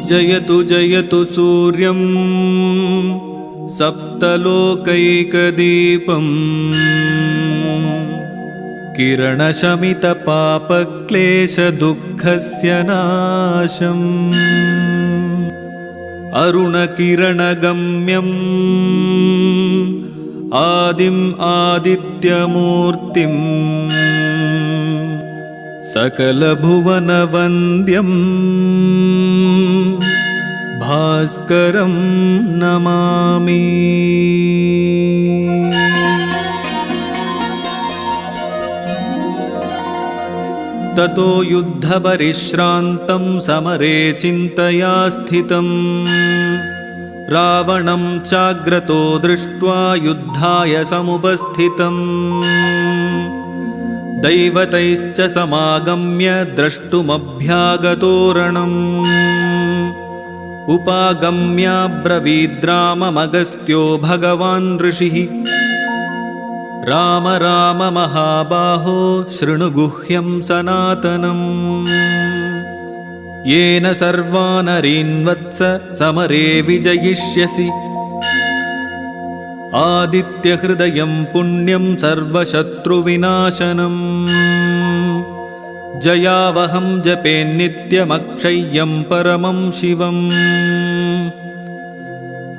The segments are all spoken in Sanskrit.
जयतु जयतु सूर्यं सप्तलोकैकदीपम् किरणशमितपापक्लेशदुःखस्य नाशम् अरुणकिरणगम्यम् आदिम् आदित्यमूर्तिम् सकलभुवनवन्द्यम् भास्करं नमामि। ततो युद्धपरिश्रान्तं समरे चिन्तया स्थितं रावणं चाग्रतो दृष्ट्वा युद्धाय समुपस्थितम् दैवतैश्च समागम्य द्रष्टुमभ्यागतोरणम् उपागम्याब्रवीद्राममगस्त्यो भगवान् ऋषिः राम राम महाबाहो शृणु गुह्यं सनातनम् येन सर्वानरीन् वत्स समरे विजयिष्यसि आदित्यहृदयं पुण्यं सर्वशत्रुविनाशनम् जयावहं जपेन्नित्यमक्षय्यं परमं शिवम्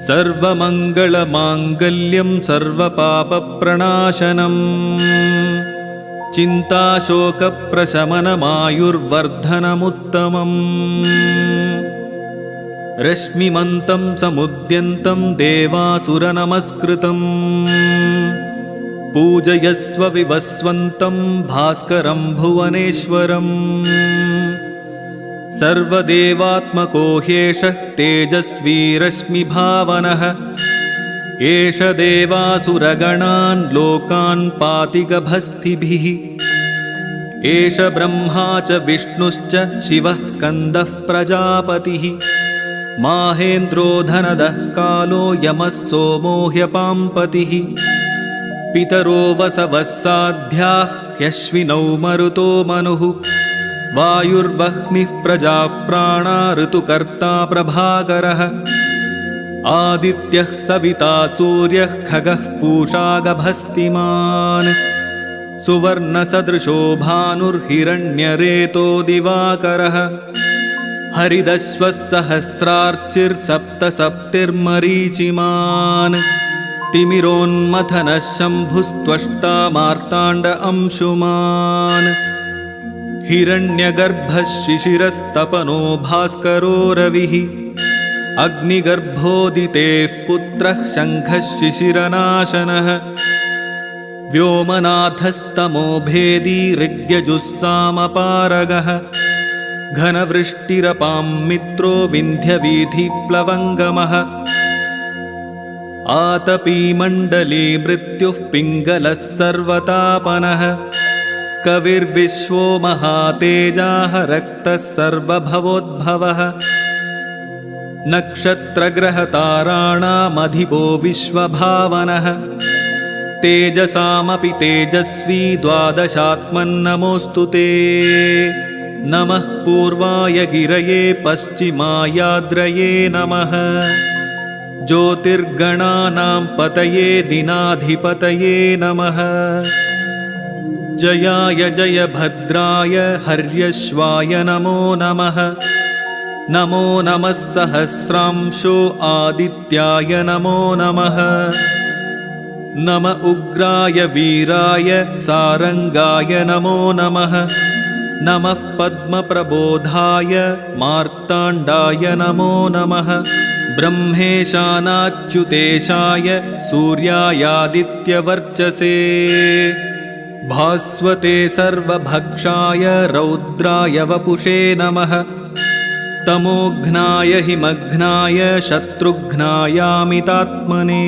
सर्वमङ्गलमाङ्गल्यं सर्वपापप्रणाशनम् चिन्ताशोकप्रशमनमायुर्वर्धनमुत्तमम् रश्मिमन्तं समुद्यन्तं देवासुरनमस्कृतम् पूजयस्व विवस्वन्तं भास्करं भुवनेश्वरम् सर्वदेवात्मको ह्येषः तेजस्वी रश्मिभावनः एष देवासुरगणान् लोकान् पाति गभस्तिभिः एष ब्रह्मा च विष्णुश्च शिवः स्कन्दः प्रजापतिः माहेन्द्रो धनदः कालो यमः सोमो ह्यपाम्पतिः पितरो वसवः साध्याः ह्यश्विनौ मरुतो मनुः वायुर्वह्निः प्रजाः प्राणा ऋतुकर्ता प्रभाकरः आदित्यः सविता सूर्यः खगः पूषा गभस्तिमान् सुवर्णसदृशो भानुर्हिरण्यरेतो दिवाकरः हरिदश्वः सहस्रार्चिर्सप्तसप्तिर्मरीचिमान् तिमिरोन्मथनः शम्भुस्त्वष्टा मार्ताण्ड अंशुमान् हिरण्यगर्भः शिशिरस्तपनो भास्करो रविः अग्निगर्भोदितेः पुत्रः शङ्खः शिशिरनाशनः व्योमनाथस्तमो भेदी ऋग्यजुस्सामपारगः घनवृष्टिरपां मित्रो विन्ध्यवीथिप्लवङ्गमः आतपीमण्डले मृत्युः पिङ्गलः सर्वतापनः कविर्विश्वो महातेजाः रक्तः सर्वभवोद्भवः नक्षत्रग्रहताराणामधिपो विश्वभावनः तेजसामपि तेजस्वी द्वादशात्मन्नमोऽस्तु ते नमः पूर्वाय गिरये पश्चिमायाद्रये नमः ज्योतिर्गणानां पतये दिनाधिपतये नमः जयाय जयभद्राय हर्यश्वाय नमो नमः नमो नमः सहस्रांशो आदित्याय नमो नमः नम उग्राय वीराय सारंगाय नमो नमः नमः पद्मप्रबोधाय मार्ताण्डाय नमो नमः ब्रह्मेशानाच्युतेशाय सूर्यायादित्यवर्चसे भास्वते सर्वभक्षाय रौद्राय वपुषे नमः तमोघ्नाय हिमघ्नाय शत्रुघ्नायामितात्मने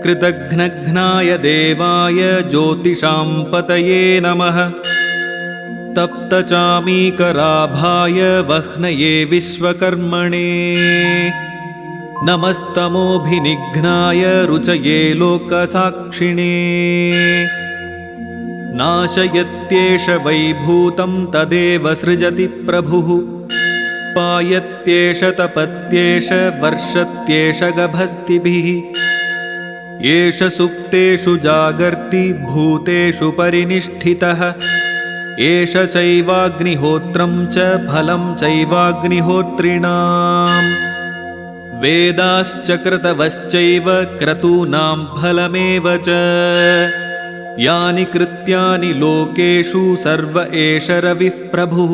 कृतघ्नघ्नाय देवाय ज्योतिषां पतये नमः तप्तचामीकराभाय वह्नये विश्वकर्मणे नमस्तमोभिनिघ्नाय रुचये लोकसाक्षिणे नाशयत्येष वैभूतं तदेव सृजति प्रभुः पायत्येष तपत्येष वर्षत्येष गभस्तिभिः एष सुप्तेषु जागर्ति भूतेषु परिनिष्ठितः एष चैवाग्निहोत्रं च फलं चैवाग्निहोत्रिणाम् वेदाश्च क्रतवश्चैव क्रतूनां फलमेव च यानि कृत्यानि लोकेषु सर्व एष रविः प्रभुः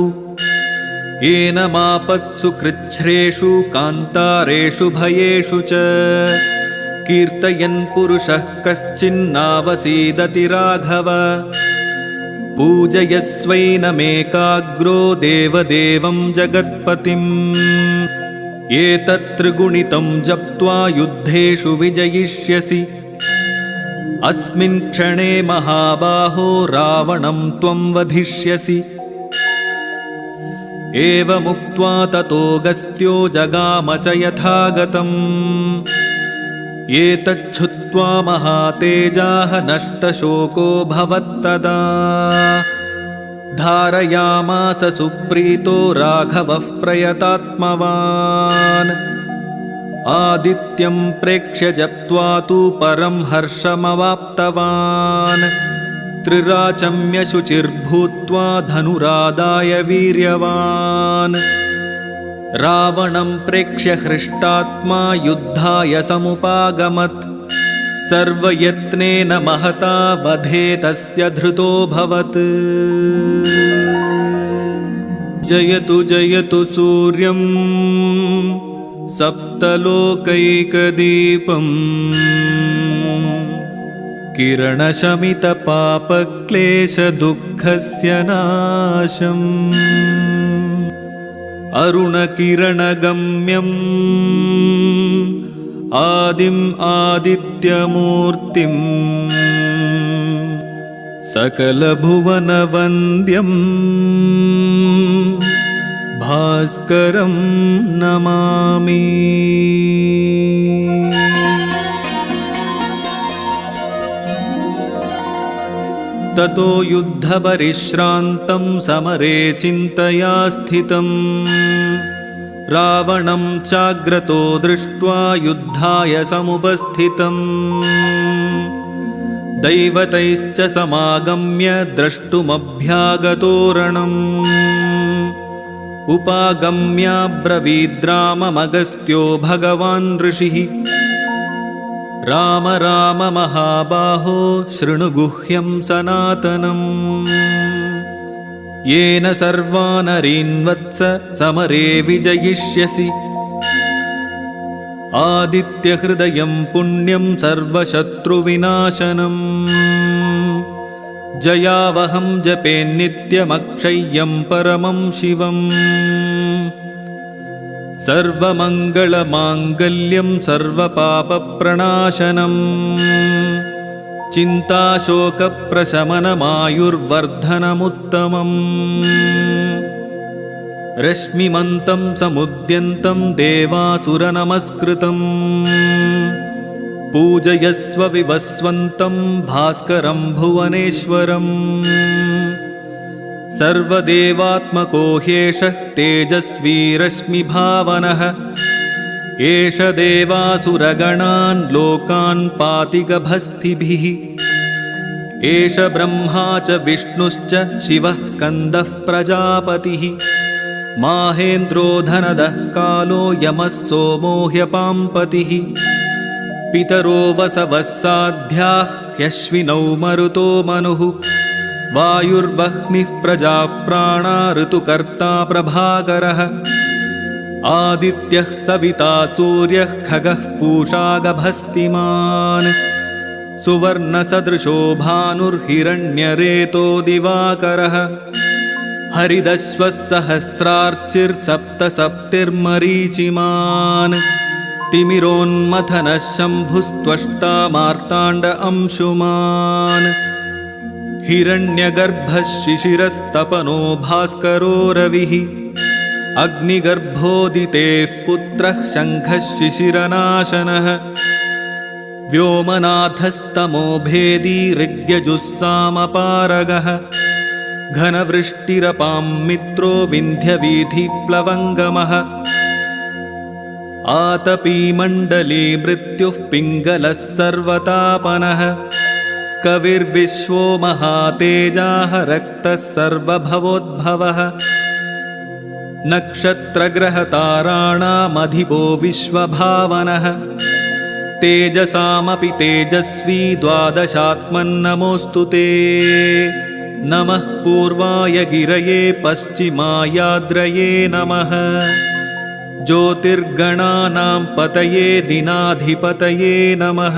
एनमापत्सु कृच्छ्रेषु कान्तारेषु भयेषु च कीर्तयन् पुरुषः कश्चिन्नावसीदति राघव पूजयस्वैनमेकाग्रो देवदेवं जगत्पतिम् एतत्त्रिगुणितं जप्त्वा युद्धेषु विजयिष्यसि अस्मिन् क्षणे महाबाहो रावणं त्वं वधिष्यसि एवमुक्त्वा ततोऽगस्त्यो जगाम च यथागतम् एतच्छुत्वा महातेजाः नष्टशोको भवत्तदा धारयामास सुप्रीतो राघवः प्रयतात्मवान् आदित्यं प्रेक्ष्य जप्त्वा तु परं हर्षमवाप्तवान् त्रिराचम्य शुचिर्भूत्वा धनुरादाय वीर्यवान् रावणं प्रेक्ष्य हृष्टात्मा युद्धाय समुपागमत् सर्वयत्नेन महता वधे तस्य धृतोऽभवत् जयतु जयतु सूर्यं सप्तलोकैकदीपम् किरणशमितपापक्लेशदुःखस्य नाशम् अरुणकिरणगम्यम् आदिम् आदित्यमूर्तिम् सकलभुवनवन्द्यम् भास्करं नमामि। ततो युद्धपरिश्रान्तं समरे चिन्तया स्थितम् रावणं चाग्रतो दृष्ट्वा युद्धाय समुपस्थितम् दैवतैश्च समागम्य द्रष्टुमभ्यागतोरणम् उपागम्याब्रवीद्राममगस्त्यो भगवान् ऋषिः राम राम महाबाहो शृणु गुह्यं सनातनम् येन सर्वानरीन् वत्स समरे विजयिष्यसि आदित्यहृदयं पुण्यं सर्वशत्रुविनाशनम् जयावहं जपेन्नित्यमक्षय्यं परमं शिवम् सर्वमङ्गलमाङ्गल्यं सर्वपापप्रणाशनम् चिन्ताशोकप्रशमनमायुर्वर्धनमुत्तमम् रश्मिमन्तं समुद्यन्तं देवासुरनमस्कृतम् पूजयस्व विवस्वन्तं भास्करं भुवनेश्वरम् सर्वदेवात्मको ह्येषः तेजस्वी रश्मिभावनः एष देवासुरगणान् लोकान् पाति गभस्तिभिः एष ब्रह्मा च विष्णुश्च शिवः स्कन्दः प्रजापतिः माहेन्द्रो धनदः कालो यमः सोमो ह्यपाम्पतिः पितरो वसवः साध्याः ह्यश्विनौ मरुतो मनुः वायुर्वह्निः प्रजाप्राणा ऋतुकर्ता प्रभाकरः आदित्यः सविता सूर्यः खगः पूषा गभस्तिमान् सुवर्णसदृशो भानुर्हिरण्यरेतो दिवाकरः हरिदश्वः सहस्रार्चिर्सप्तसप्तिर्मरीचिमान् तिमिरोन्मथनः शम्भुस्त्वष्टा मार्ताण्ड अंशुमान् हिरण्यगर्भः शिशिरस्तपनो भास्करो रविः अग्निगर्भोदितेः पुत्रः शङ्खः शिशिरनाशनः व्योमनाथस्तमो भेदी ऋग्यजुस्सामपारगः घनवृष्टिरपां मित्रो विन्ध्यवीथिप्लवङ्गमः आतपीमण्डले मृत्युः पिङ्गलः सर्वतापनः कविर्विश्वो महातेजाः रक्तः सर्वभवोद्भवः नक्षत्रग्रहताराणामधिपो विश्वभावनः तेजसामपि तेजस्वी द्वादशात्मन्नमोऽस्तु ते नमः पूर्वाय गिरये पश्चिमायाद्रये नमः ज्योतिर्गणानां पतये दिनाधिपतये नमः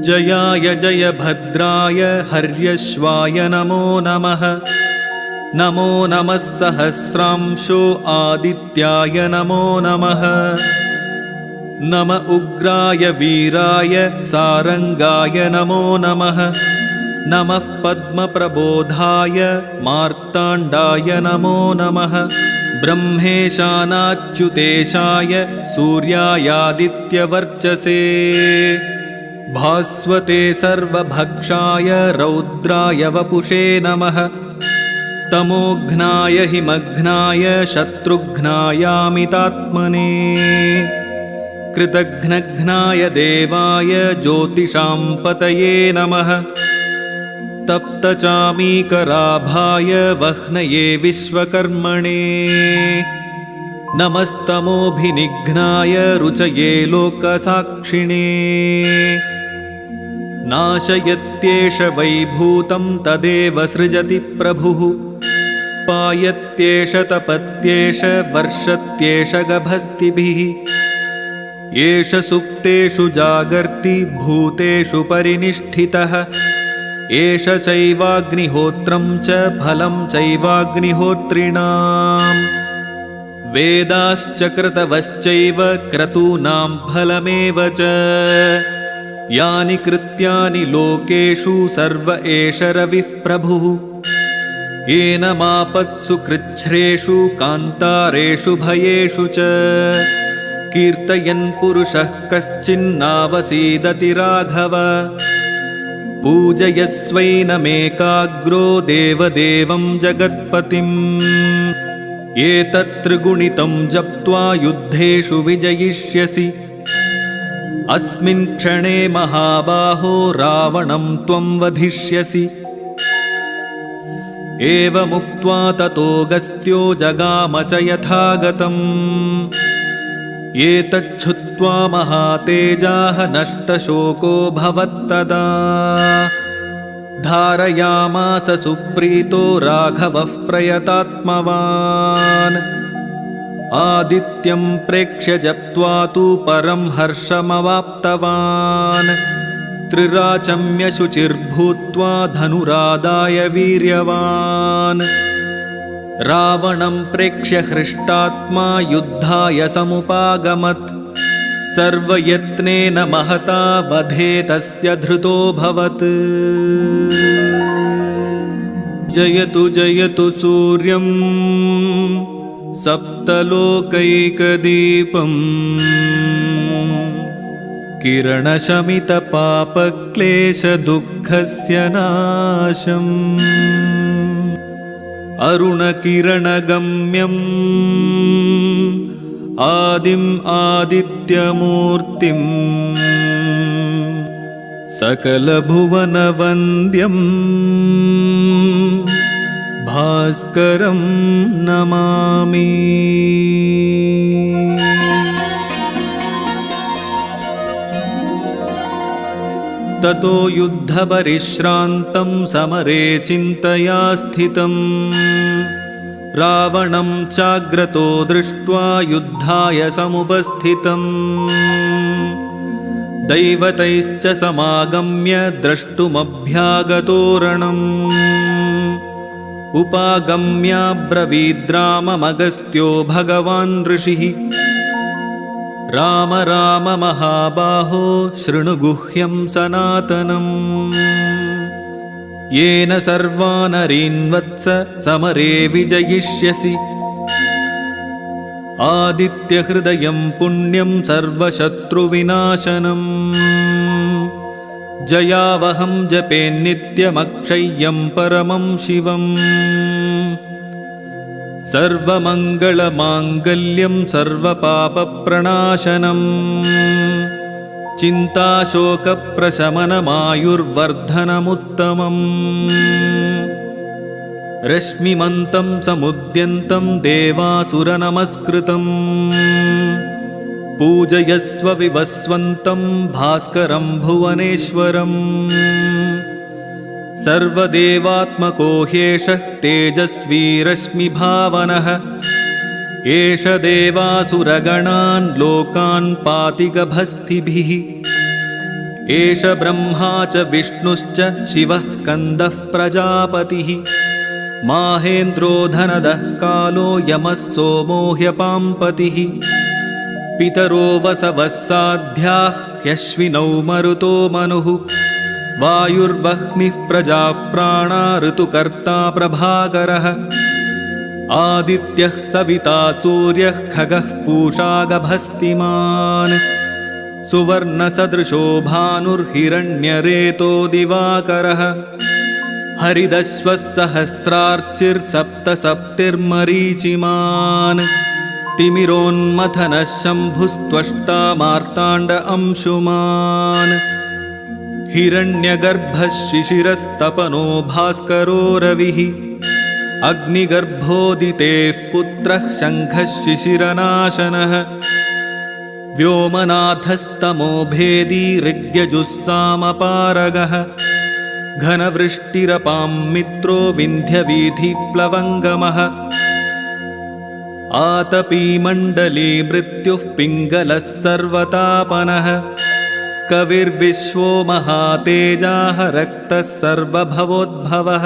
जयाय जयभद्राय हर्यश्वाय नमो नमः नमो नमः सहस्रांशो आदित्याय नमो नमः नम उग्राय वीराय सारंगाय नमो नमः नमः पद्मप्रबोधाय मार्ताण्डाय नमो नमः ब्रह्मेशानाच्युतेशाय सूर्यायादित्यवर्चसे भास्वते सर्वभक्षाय रौद्राय वपुषे नमः तमोघ्नाय हिमघ्नाय शत्रुघ्नायामितात्मने कृतघ्नघ्नाय देवाय ज्योतिषां पतये नमः तप्तचामीकराभाय वह्नये विश्वकर्मणे नमस्तमोभिनिघ्नाय रुचये लोकसाक्षिणे नाशयत्येष वैभूतं तदेव सृजति प्रभुः पायत्येष तपत्येष वर्षत्येष गभस्तिभिः एष सुप्तेषु जागर्ति भूतेषु परिनिष्ठितः एष चैवाग्निहोत्रं च फलं चैवाग्निहोत्रिणाम् वेदाश्च क्रतवश्चैव क्रतूनां फलमेव च यानि कृत्यानि लोकेषु सर्व एष रविः प्रभुः येन मापत्सु कृच्छ्रेषु कान्तारेषु भयेषु च कीर्तयन् पुरुषः कश्चिन्नावसीदति राघव पूजयस्वैनमेकाग्रो देवदेवं जगत्पतिम् एतत्त्रिगुणितं जप्त्वा युद्धेषु विजयिष्यसि अस्मिन् क्षणे महाबाहो रावणं त्वं वधिष्यसि एवमुक्त्वा ततोऽगस्त्यो जगाम च यथागतम् एतच्छुत्वा महातेजाः नष्टशोको भवत्तदा धारयामास सुप्रीतो राघवः प्रयतात्मवान् आदित्यं प्रेक्ष्य जप्त्वा तु परं हर्षमवाप्तवान् त्रिराचम्य शुचिर्भूत्वा धनुरादाय वीर्यवान् रावणं प्रेक्ष्य हृष्टात्मा युद्धाय समुपागमत् सर्वयत्नेन महता वधे तस्य धृतोऽभवत् जयतु जयतु सूर्यं सप्तलोकैकदीपम् किरणशमितपापक्लेशदुःखस्य नाशम् अरुणकिरणगम्यम् आदिम् आदित्यमूर्तिम् सकलभुवनवन्द्यम् भास्करं नमामि। ततो युद्धपरिश्रान्तं समरे चिन्तया स्थितम् रावणं चाग्रतो दृष्ट्वा युद्धाय समुपस्थितम् दैवतैश्च समागम्य द्रष्टुमभ्यागतोरणम् उपागम्याब्रवीद्राममगस्त्यो भगवान् ऋषिः राम राम महाबाहो शृणु गुह्यं सनातनम् येन सर्वानरीन् वत्स समरे विजयिष्यसि आदित्यहृदयं पुण्यं सर्वशत्रुविनाशनम् जयावहं जपेन्नित्यमक्षय्यं परमं शिवम् सर्वमङ्गलमाङ्गल्यं सर्वपापप्रणाशनम् चिन्ताशोकप्रशमनमायुर्वर्धनमुत्तमम् रश्मिमन्तं समुद्यन्तं देवासुरनमस्कृतम् पूजयस्व विवस्वन्तं भास्करं भुवनेश्वरम् सर्वदेवात्मको ह्येषः तेजस्वी रश्मिभावनः एष देवासुरगणान् लोकान् पाति गभस्तिभिः एष ब्रह्मा च विष्णुश्च शिवः स्कन्दः प्रजापतिः माहेन्द्रो धनदः कालो यमः सोमो ह्यपाम्पतिः पितरो वसवः साध्याः ह्यश्विनौ मरुतो मनुः वायुर्वह्निः प्रजाः प्राणा ऋतुकर्ता प्रभाकरः आदित्यः सविता सूर्यः खगः पूषा गभस्तिमान् सुवर्णसदृशो भानुर्हिरण्यरेतो दिवाकरः हरिदश्वः सहस्रार्चिर्सप्तसप्तिर्मरीचिमान् तिमिरोन्मथनः शम्भुस्त्वष्टा मार्ताण्ड अंशुमान् हिरण्यगर्भः शिशिरस्तपनो भास्करो रविः अग्निगर्भोदितेः पुत्रः शङ्खः शिशिरनाशनः व्योमनाथस्तमो भेदी ऋग्यजुस्सामपारगः घनवृष्टिरपां मित्रो विन्ध्यवीथिप्लवङ्गमः आतपीमण्डले मृत्युः पिङ्गलः सर्वतापनः कविर्विश्वो महातेजाः रक्तः सर्वभवोद्भवः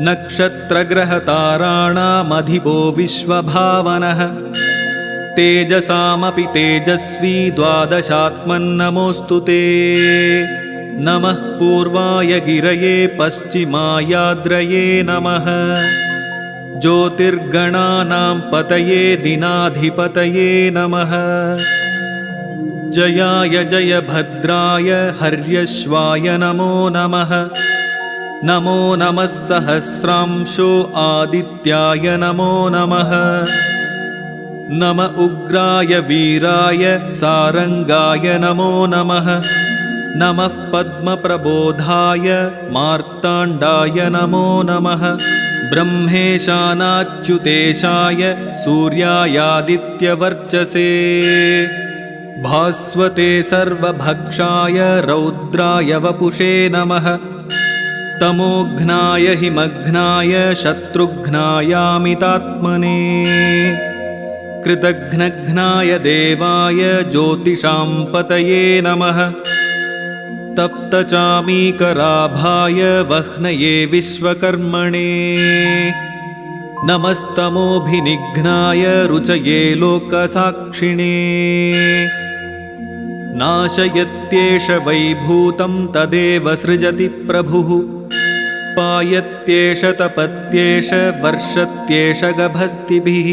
नक्षत्रग्रहताराणामधिपो विश्वभावनः तेजसामपि तेजस्वी द्वादशात्मन्नमोऽस्तु ते नमः पूर्वाय गिरये पश्चिमायाद्रये नमः ज्योतिर्गणानां पतये दिनाधिपतये नमः जयाय जयभद्राय हर्यश्वाय नमो नमः नमो नमः सहस्रांशो आदित्याय नमो नमः नम उग्राय वीराय सारंगाय नमो नमः नमः पद्मप्रबोधाय मार्ताण्डाय नमो नमः ब्रह्मेशानाच्युतेशाय सूर्यायादित्यवर्चसे भास्वते सर्वभक्षाय रौद्राय वपुषे नमः तमोघ्नाय हिमघ्नाय शत्रुघ्नायामितात्मने कृतघ्नघ्नाय देवाय ज्योतिषां पतये नमः तप्तचामीकराभाय वह्नये विश्वकर्मणे नमस्तमोभिनिघ्नाय रुचये लोकसाक्षिणे नाशयत्येष वैभूतं तदेव सृजति प्रभुः पायत्येष तपत्येष वर्षत्येष गभस्तिभिः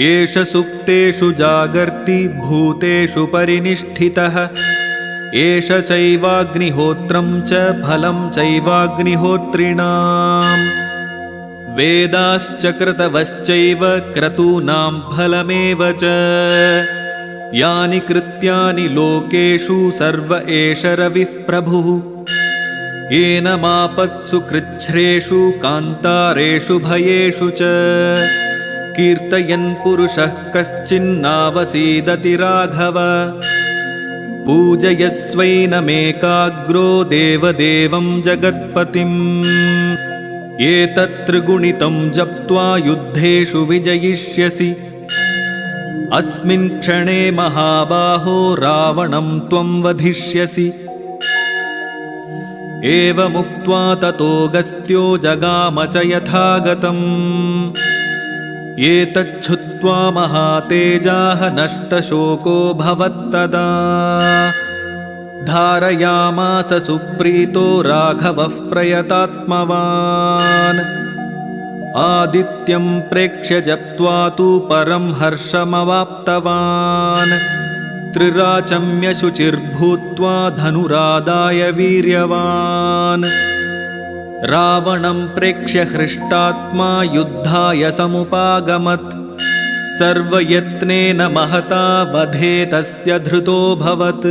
एष सुप्तेषु जागर्ति भूतेषु परिनिष्ठितः एष चैवाग्निहोत्रं च फलं चैवाग्निहोत्रिणाम् वेदाश्च क्रतवश्चैव क्रतूनां फलमेव च यानि कृत्यानि लोकेषु सर्व एष रविः प्रभुः येन मापत्सु कृच्छ्रेषु कान्तारेषु भयेषु च कीर्तयन् पुरुषः कश्चिन्नावसीदति राघव पूजयस्वैनमेकाग्रो देवदेवं जगत्पतिम् एतत्त्रिगुणितं जप्त्वा युद्धेषु विजयिष्यसि अस्मिन् क्षणे महाबाहो रावणं त्वं वधिष्यसि एवमुक्त्वा ततोऽगस्त्यो जगाम च यथागतम् एतच्छुत्वा महातेजाः नष्टशोको भवत्तदा धारयामास सुप्रीतो राघवः प्रयतात्मवान् आदित्यं प्रेक्ष्य जप्त्वा तु परं हर्षमवाप्तवान् त्रिराचम्य शुचिर्भूत्वा धनुरादाय वीर्यवान् रावणं प्रेक्ष्य हृष्टात्मा युद्धाय समुपागमत् सर्वयत्नेन महता वधे तस्य धृतोऽभवत्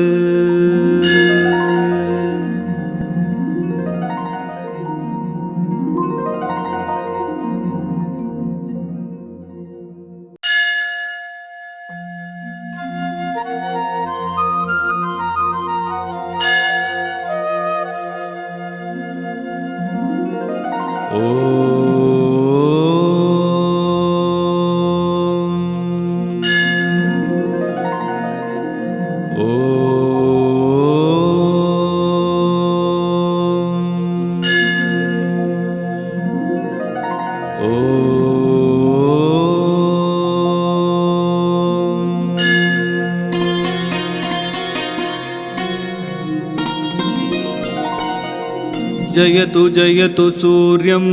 जयतु जयतु सूर्यं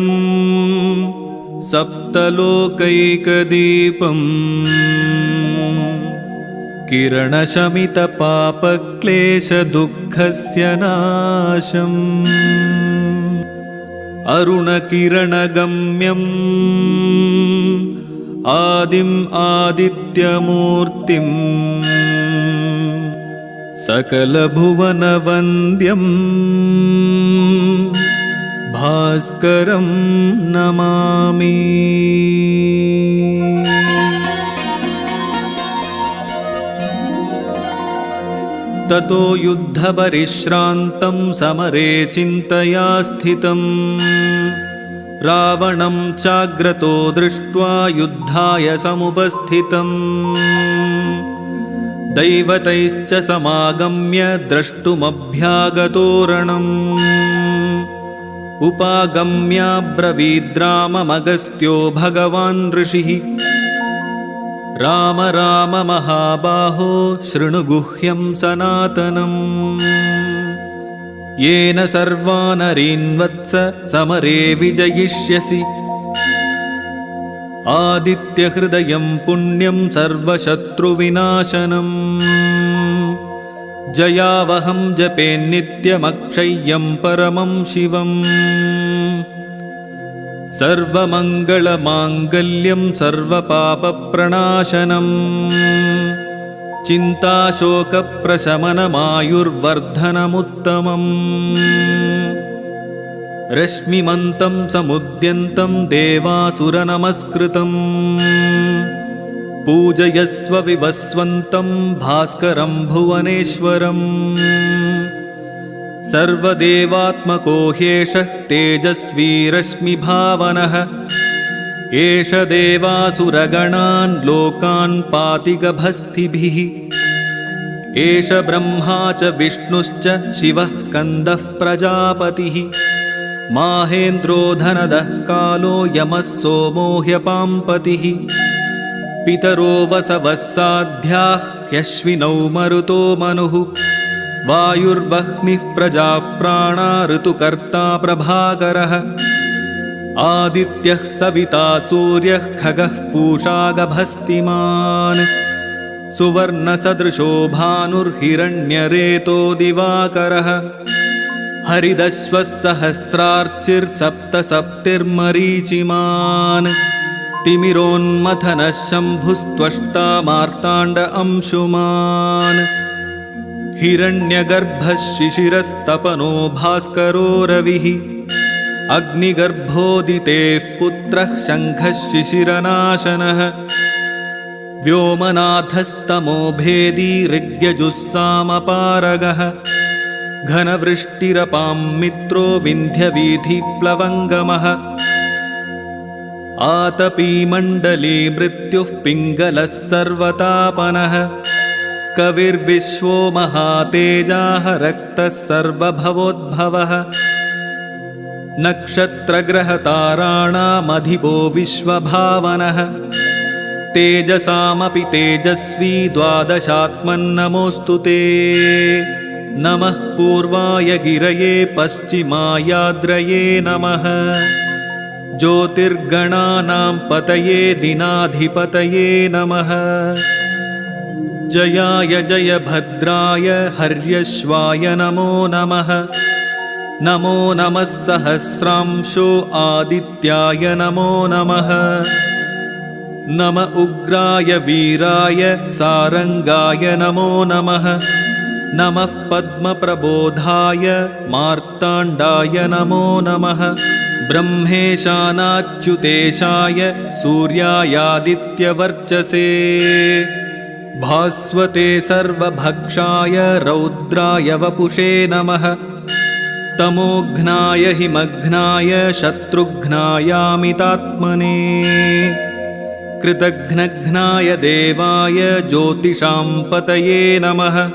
सप्तलोकैकदीपम् किरणशमितपापक्लेशदुःखस्य नाशम् अरुणकिरणगम्यम् आदिम् आदित्यमूर्तिम् सकलभुवनवन्द्यम् भास्करं नमामि। ततो युद्धपरिश्रान्तं समरे चिन्तया स्थितं रावणं चाग्रतो दृष्ट्वा युद्धाय समुपस्थितम् दैवतैश्च समागम्य द्रष्टुमभ्यागतोरणम् उपागम्याब्रवीद्राममगस्त्यो भगवान् ऋषिः राम राम महाबाहो शृणु गुह्यं सनातनम् येन सर्वानरीन् वत्स समरे विजयिष्यसि आदित्यहृदयं पुण्यं सर्वशत्रुविनाशनम् जयावहं जपेन्नित्यमक्षय्यं परमं शिवम् सर्वमङ्गलमाङ्गल्यं सर्वपापप्रणाशनम् चिन्ताशोकप्रशमनमायुर्वर्धनमुत्तमम् रश्मिमन्तं समुद्यन्तं देवासुरनमस्कृतम् पूजयस्व विवस्वन्तं भास्करं भुवनेश्वरम् सर्वदेवात्मको ह्येषः तेजस्वी रश्मिभावनः एष देवासुरगणान् लोकान् पाति गभस्तिभिः एष ब्रह्मा च विष्णुश्च शिवः स्कन्दः प्रजापतिः माहेन्द्रो धनदः कालो यमः सोमो ह्यपाम्पतिः पितरो वसवः साध्याः ह्यश्विनौ मरुतो मनुः वायुर्वह्निः प्रजाः प्राणा ऋतुकर्ता प्रभाकरः आदित्यः सविता सूर्यः खगः पूषा गभस्तिमान् सुवर्णसदृशो भानुर्हिरण्यरेतो दिवाकरः हरिदश्वः सहस्रार्चिर्सप्तसप्तिर्मरीचिमान् तिमिरोन्मथनः शम्भुस्त्वष्टा मार्ताण्ड अंशुमान् हिरण्यगर्भः शिशिरस्तपनो भास्करो रविः अग्निगर्भोदितेः पुत्रः शङ्खः शिशिरनाशनः व्योमनाथस्तमो भेदी ऋग्यजुस्सामपारगः घनवृष्टिरपां मित्रो विन्ध्यवीथिप्लवङ्गमः आतपीमण्डले मृत्युः पिङ्गलः सर्वतापनः कविर्विश्वो महातेजाः रक्तः सर्वभवोद्भवः नक्षत्रग्रहताराणामधिपो विश्वभावनः तेजसामपि तेजस्वी द्वादशात्मन्नमोऽस्तु ते नमः पूर्वाय गिरये पश्चिमायाद्रये नमः ज्योतिर्गणानां पतये दिनाधिपतये नमः जयाय जयभद्राय हर्यश्वाय नमो नमः। नमो नमः सहस्रांशो आदित्याय नमो नमः। नम उग्राय वीराय सारंगाय नमो नमः। नमः पद्मप्रबोधाय मार्ताण्डाय नमो नमः। ब्रह्मेशानाच्युतेशाय सूर्यायादित्यवर्चसे भास्वते सर्वभक्षाय रौद्राय वपुषे नमः। तमोघ्नाय हिमघ्नाय शत्रुघ्नायामितात्मने कृतघ्नघ्नाय देवाय ज्योतिषां पतये नमः।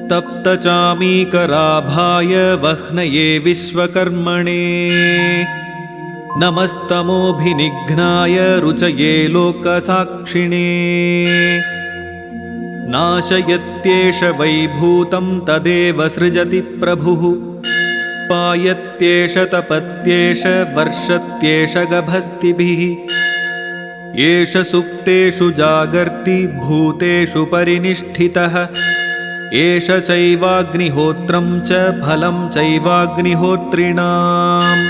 तप्तचामीकराभाय वह्नये विश्वकर्मणे नमस्तमोभिनिघ्नाय रुचये लोकसाक्षिणे। नाशयत्येष वैभूतं तदेव सृजति प्रभुः। पायत्येष तपत्येष वर्षत्येष गभस्तिभिः। एष सुप्तेषु जागर्ति भूतेषु परिनिष्ठितः। एष चैवाग्निहोत्रं च फलं चैवाग्निहोत्रिणाम्।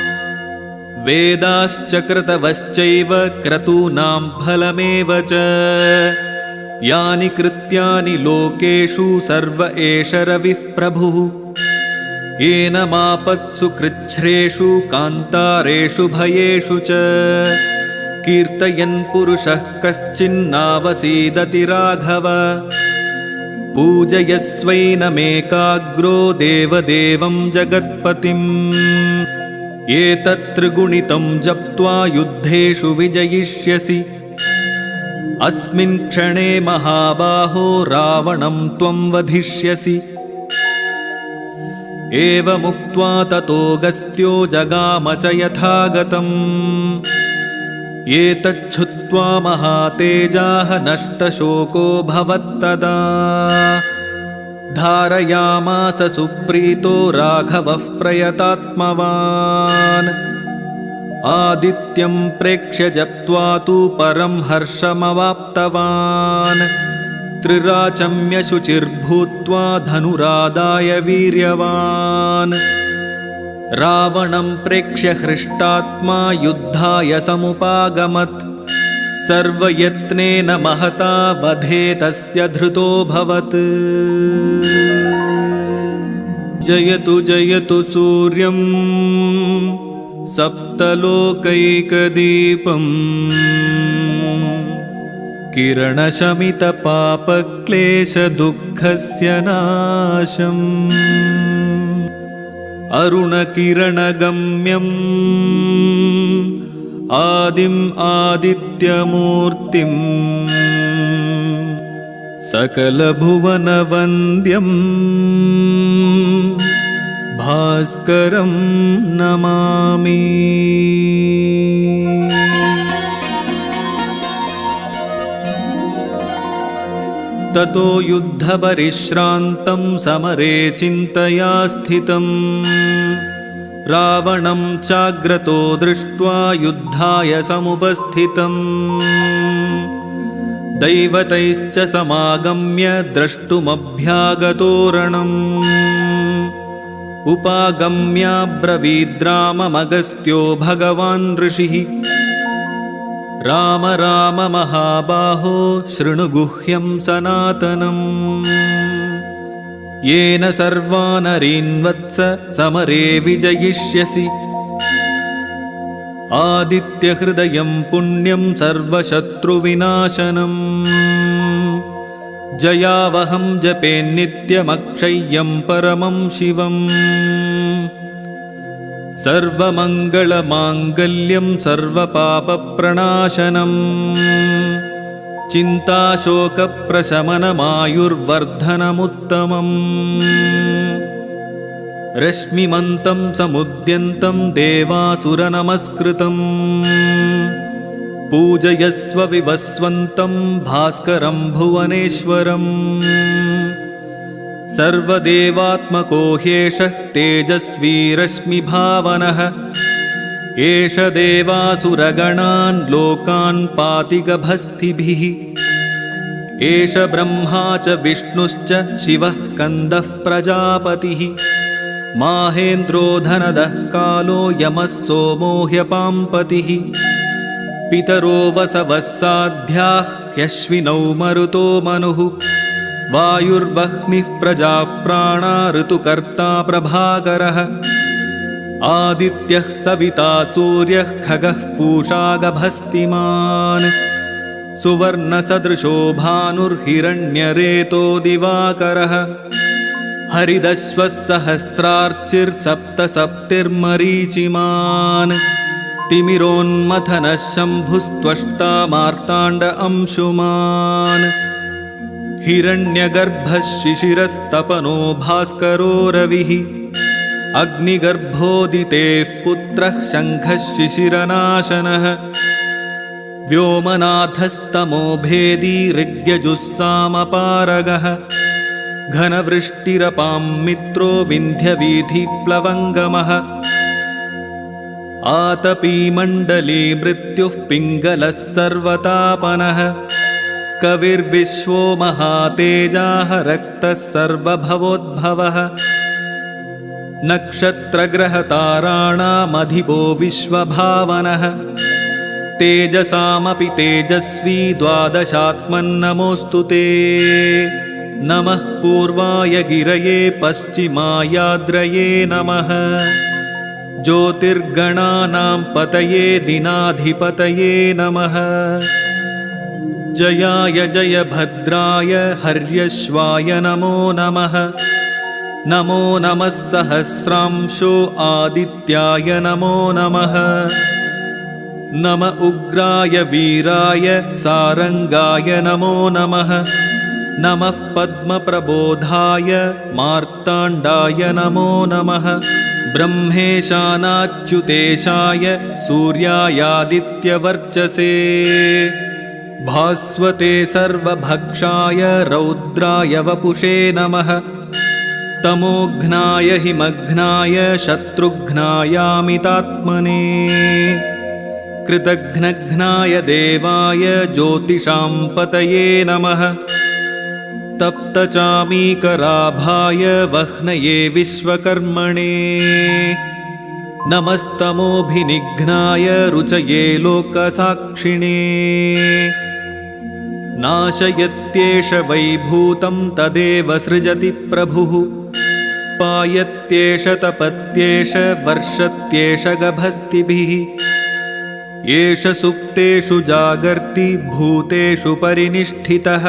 वेदाश्च क्रतवश्चैव क्रतूनां फलमेव च। यानि कृत्यानि लोकेषु सर्व एष रविः प्रभुः। येनमापत्सु कृच्छ्रेषु कान्तारेषु भयेषु च कीर्तयन् पुरुषः कश्चिन्नावसीदति राघव। पूजयस्वैनमेकाग्रो देवदेवं जगत्पतिम्। एतत्त्रिगुणितं जप्त्वा युद्धेषु विजयिष्यसि। अस्मिन् क्षणे महाबाहो रावणं त्वं वधिष्यसि। एवमुक्त्वा ततोऽगस्त्यो जगाम च यथागतम्। एतच्छुत्वा महातेजाः नष्टशोको भवत्तदा। धारयामास सुप्रीतो राघवः प्रयतात्मवान्। आदित्यं प्रेक्ष्य जप्त्वा तु परं हर्षमवाप्तवान्। त्रिराचम्य शुचिर्भूत्वा धनुरादाय वीर्यवान्। रावणं प्रेक्ष्य हृष्टात्मा युद्धाय समुपागमत्। सर्वयत्नेन महता वधे तस्य धृतोऽभवत्। जयतु जयतु सूर्यं सप्तलोकैकदीपम्। किरणशमितपापक्लेशदुःखस्य नाशम्। अरुणकिरणगम्यम् आदिम् आदित्यमूर्तिम्। सकलभुवनवन्द्यम् भास्करं नमामि। ततो युद्धपरिश्रान्तं समरे चिन्तया स्थितं। रावणं चाग्रतो दृष्ट्वा युद्धाय समुपस्थितम्। दैवतैश्च समागम्य द्रष्टुमभ्यागतोरणम्। उपागम्याब्रवीद्राममगस्त्यो भगवान् ऋषिः। राम राम महाबाहो शृणु गुह्यं सनातनम्। येन सर्वानरीन् वत्स समरे विजयिष्यसि। आदित्यहृदयं पुण्यं सर्वशत्रुविनाशनम्। जयावहं जपेन्नित्यमक्षय्यं परमं शिवम्। सर्वमङ्गलमाङ्गल्यं सर्वपापप्रणाशनम्। चिन्ताशोकप्रशमनमायुर्वर्धनमुत्तमम्। रश्मिमन्तं समुद्यन्तं देवासुरनमस्कृतम्। पूजयस्व विवस्वन्तं भास्करं भुवनेश्वरम्। सर्वदेवात्मको ह्येषः तेजस्वी रश्मिभावनः। एष देवासुरगणान् लोकान् पाति गभस्तिभिः। एष ब्रह्मा च विष्णुश्च शिवः स्कन्दः प्रजापतिः माहेन्द्रो धनदः कालो यमः सोमो ह्यपाम्पतिः पितरो वसवः साध्याः ह्यश्विनौ मरुतो मनुः वायुर्वह्निः प्रजाः प्राणा ऋतुकर्ता प्रभाकरः आदित्यः सविता सूर्यः खगः पूषा गभस्तिमान् सुवर्णसदृशो भानुर्हिरण्यरेतो दिवाकरः हरिदश्वः सहस्रार्चिर्सप्तसप्तिर्मरीचिमान् तिमिरोन्मथनः शम्भुस्त्वष्टा मार्ताण्ड अंशुमान् हिरण्यगर्भः शिशिरस्तपनो भास्करो रविः अग्निगर्भोदितेः पुत्रः शङ्खः शिशिरनाशनः व्योमनाथस्तमो भेदी ऋग्यजुस्सामपारगः घनवृष्टिरपां मित्रो विन्ध्यवीथिप्लवङ्गमः आतपीमण्डले मृत्युः पिङ्गलः सर्वतापनः कविर्विश्वो महातेजाः रक्तः सर्वभवोद्भवः नक्षत्रग्रहताराणामधिपो विश्वभावनः तेजसामपि तेजस्वी द्वादशात्मन्नमोऽस्तु ते नमः पूर्वाय गिरये पश्चिमायाद्रये नमः ज्योतिर्गणानां पतये दिनाधिपतये नमः जयाय जयभद्राय हर्यश्वाय नमो नमः नमो नमः सहस्रांशो आदित्याय नमो नमः नम उग्राय वीराय सारंगाय नमो नमः नमः पद्मप्रबोधाय मार्ताण्डाय नमो नमः ब्रह्मेशानाच्युतेशाय सूर्यायादित्यवर्चसे भास्वते सर्वभक्षाय रौद्राय वपुषे नमः तमोघ्नाय हिमघ्नाय शत्रुघ्नायामितात्मने कृतघ्नघ्नाय देवाय ज्योतिषां पतये नमः तप्तचामीकराभाय वह्नये विश्वकर्मणे नमस्तमोभिनिघ्नाय रुचये लोकसाक्षिणे नाशयत्येष वैभूतं तदेव सृजति प्रभुः पायत्येष तपत्येष वर्षत्येष गभस्तिभिः एष सुप्तेषु जागर्ति भूतेषु परिनिष्ठितः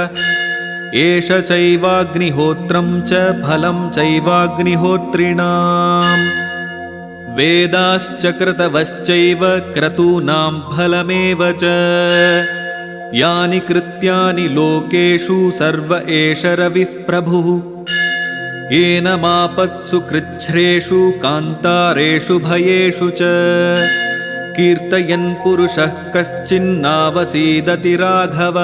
एष चैवाग्निहोत्रं च फलं चैवाग्निहोत्रिणाम् वेदाश्च क्रतवश्चैव क्रतूनां फलमेव च यानि कृत्यानि लोकेषु सर्व एष रविः प्रभुः येन मापत्सु कृच्छ्रेषु कान्तारेषु भयेषु च कीर्तयन् पुरुषः कश्चिन्नावसीदति राघव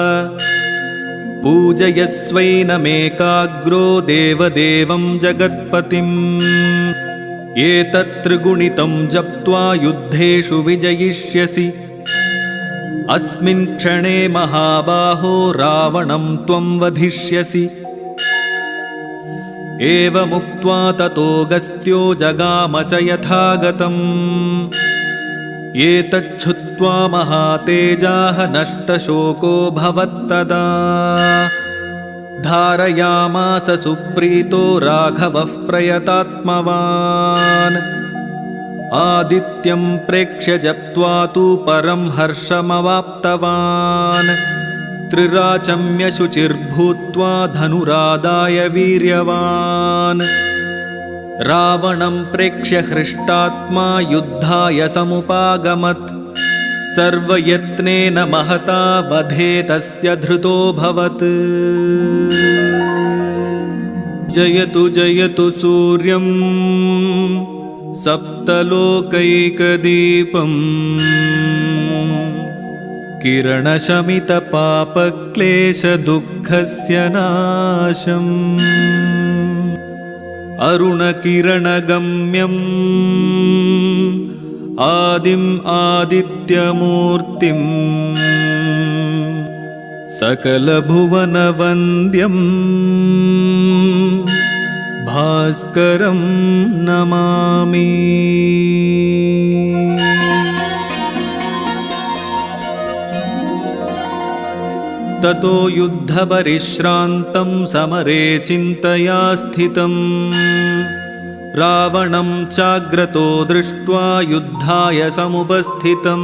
पूजयस्वैनमेकाग्रो देवदेवं जगत्पतिम् एतत्त्रिगुणितं जप्त्वा युद्धेषु विजयिष्यसि अस्मिन् क्षणे महाबाहो रावणं त्वं वधिष्यसि एवमुक्त्वा ततोऽगस्त्यो जगाम च यथागतम् एतच्छुत्वा महातेजाः नष्टशोको भवत्तदा धारयामास सुप्रीतो राघवः प्रयतात्मवान् आदित्यं प्रेक्ष्य जप्त्वा तु परं हर्षमवाप्तवान् त्रिराचम्य शुचिर्भूत्वा धनुरादाय वीर्यवान् रावणं प्रेक्ष्य हृष्टात्मा युद्धाय समुपागमत् सर्वयत्नेन महता वधे तस्य धृतोऽभवत् जयतु जयतु सूर्यं सप्तलोकैकदीपम् किरणशमितपापक्लेशदुःखस्य नाशम् अरुणकिरणगम्यम् आदिम् आदित्यमूर्तिम् सकलभुवनवन्द्यं भास्करं नमामि। ततो युद्धपरिश्रान्तं समरे चिन्तया स्थितं रावणं चाग्रतो दृष्ट्वा युद्धाय समुपस्थितं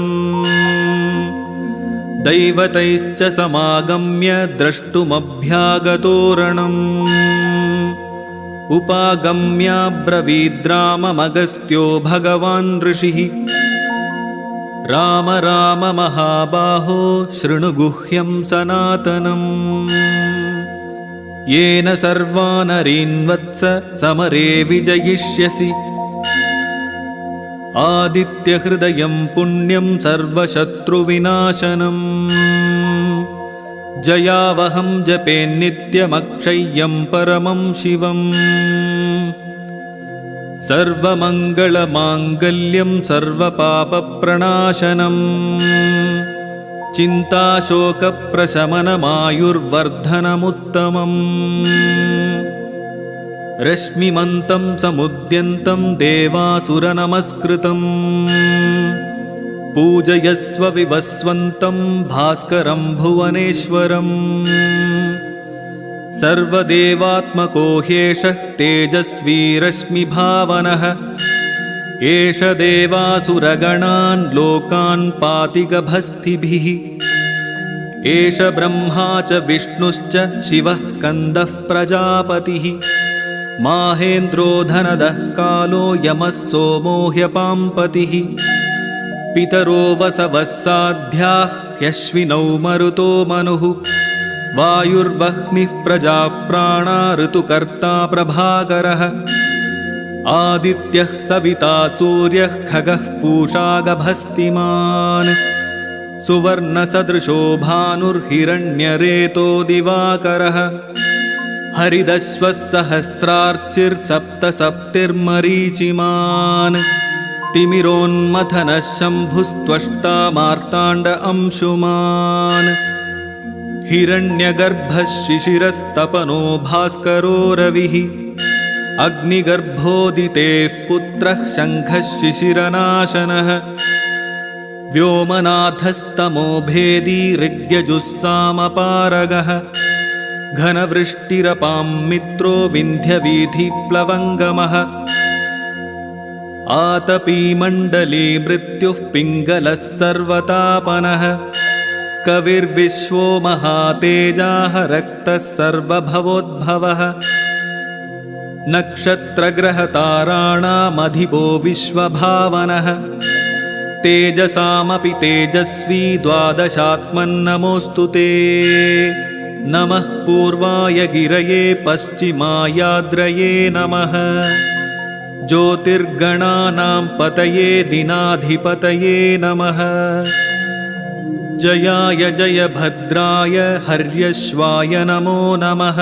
दैवतैश्च समागम्य द्रष्टुमभ्यागतोरणम् उपागम्याब्रवीद्राममगस्त्यो भगवान् ऋषिः राम राम महाबाहो शृणु गुह्यं सनातनम् येन सर्वानरीन् वत्स समरे विजयिष्यसि आदित्यहृदयं पुण्यं सर्वशत्रुविनाशनम् जयावहं जपेन्नित्यमक्षय्यं परमं शिवम् सर्वमङ्गलमाङ्गल्यं सर्वपापप्रणाशनम् चिन्ताशोकप्रशमनमायुर्वर्धनमुत्तमम् रश्मिमन्तं समुद्यन्तं देवासुरनमस्कृतम् पूजयस्व विवस्वन्तं भास्करं भुवनेश्वरम् सर्वदेवात्मको ह्येषः तेजस्वी रश्मिभावनः एष देवासुरगणान् लोकान् पाति गभस्तिभिः एष ब्रह्मा च विष्णुश्च शिवः स्कन्दः प्रजापतिः माहेन्द्रो धनदः कालो यमः सोमो ह्यपाम्पतिः पितरो वसवः साध्याः ह्यश्विनौ मरुतो मनुः वायुर्वह्निः प्रजाः प्राणा ऋतुकर्ता प्रभाकरः आदित्यः सविता सूर्यः खगः पूषा गभस्तिमान् सुवर्णसदृशो भानुर्हिरण्यरेतो दिवाकरः हरिदश्वः सहस्रार्चिर्सप्तसप्तिर्मरीचिमान् तिमिरोन्मथनः शम्भुस्त्वष्टा मार्ताण्ड अंशुमान् हिरण्यगर्भः शिशिरस्तपनो भास्करो रविः अग्निगर्भोदितेः पुत्रः शङ्खः शिशिरनाशनः व्योमनाथस्तमो भेदी ऋग्यजुस्सामपारगः घनवृष्टिरपां मित्रो विन्ध्यवीथिप्लवङ्गमः आतपीमण्डले मृत्युः पिङ्गलः सर्वतापनः कविर्विश्वो महातेजाः रक्तः सर्वभवोद्भवः नक्षत्रग्रहताराणामधिपो विश्वभावनः तेजसामपि तेजस्वी द्वादशात्मन्नमोऽस्तु ते नमः पूर्वाय गिरये पश्चिमायाद्रये नमः ज्योतिर्गणानां पतये दिनाधिपतये नमः जयाय जयभद्राय हर्यश्वाय नमो नमः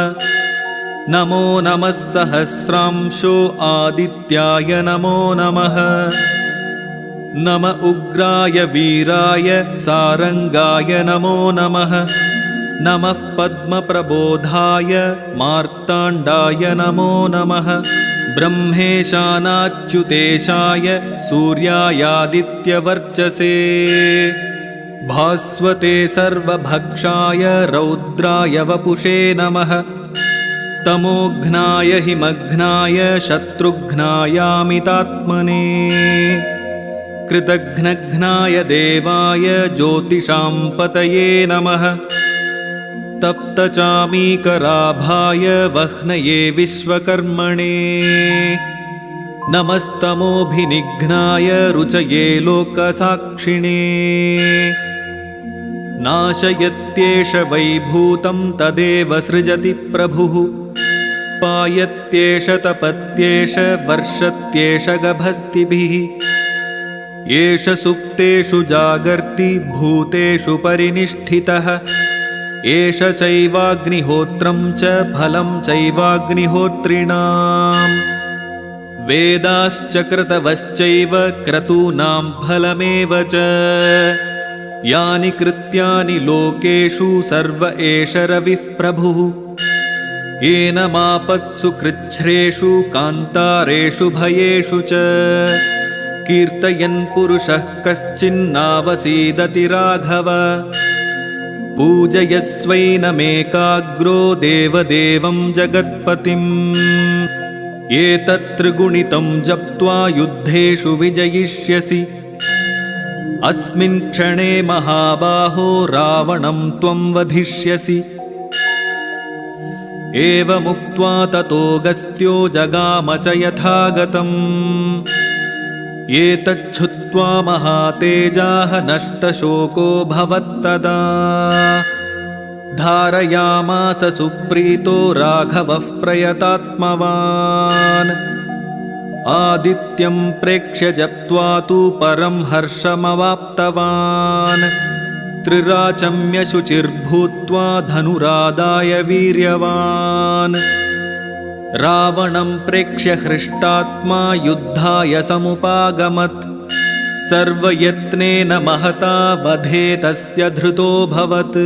नमो नमः सहस्रांशो आदित्याय नमो नमः नम उग्राय वीराय सारंगाय नमो नमः नमः पद्मप्रबोधाय मार्ताण्डाय नमो नमः ब्रह्मेशानाच्युतेशाय सूर्यायादित्यवर्चसे भास्वते सर्वभक्षाय रौद्राय वपुषे नमः तमोघ्नाय हिमघ्नाय शत्रुघ्नायामितात्मने कृतघ्नघ्नाय देवाय ज्योतिषां पतये नमः तप्तचामीकराभाय वह्नये विश्वकर्मणे नमस्तमोभिनिघ्नाय रुचये लोकसाक्षिणे नाशयत्येष वैभूतं तदेव सृजति प्रभुः पायत्येष तपत्येष वर्षत्येष गभस्तिभिः एष सुप्तेषु जागर्ति भूतेषु परिनिष्ठितः एष चैवाग्निहोत्रं च फलं चैवाग्निहोत्रिणाम् वेदाश्च क्रतवश्चैव क्रतूनां फलमेव च यानि कृत्यानि लोकेषु सर्व एष रविः प्रभुः येनमापत्सु कृच्छ्रेषु कान्तारेषु भयेषु च कीर्तयन् पुरुषः कश्चिन्नावसीदति राघव पूजयस्वैनमेकाग्रो देवदेवं जगत्पतिम् एतत्त्रिगुणितं जप्त्वा युद्धेषु विजयिष्यसि अस्मिन् क्षणे महाबाहो रावणं त्वं वधिष्यसि एवमुक्त्वा ततोऽगस्त्यो जगाम च यथागतम् एतच्छ्रुत्वा महातेजाः नष्टशोको भवत्तदा धारयामास सुप्रीतो राघवः प्रयतात्मवान् आदित्यं प्रेक्ष्य जप्त्वा तु परं हर्षमवाप्तवान् त्रिराचम्य शुचिर्भूत्वा धनुरादाय वीर्यवान् रावणं प्रेक्ष्य हृष्टात्मा युद्धाय समुपागमत् सर्वयत्नेन महता वधे तस्य धृतोऽभवत्।